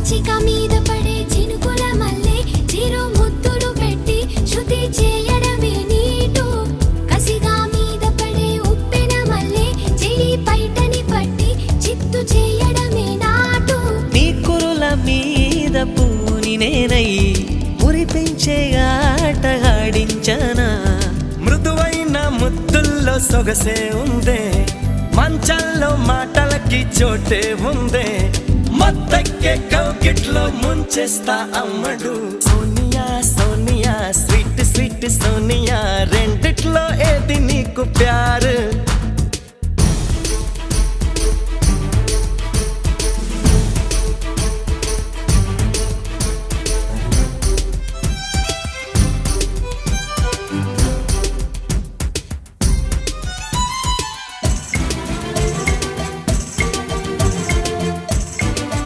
పచ్చిక మీద పడే చినుకుల మల్లె చిరు ముద్దులు పెట్టి శృతి చేయడమే నీటు కసిగా మీద పడే ఉప్పెన మల్లె చెడి పైటని పట్టి చిత్తు చేయడమే నాటు నీ కురుల మీద పూని నేనై మురిపించే ఆట ఆడించనా మృదువైన ముద్దుల్లో సొగసే ఉందే మంచంలో మాటలకి చోటే ఉందే మత్తెక్కే కౌగిట్లో ముంచేస్తా అమ్మడు సోనియా సోనియా స్వీట్ స్వీట్ సోనియా రెండిట్లో ఏది నీకు ప్యారు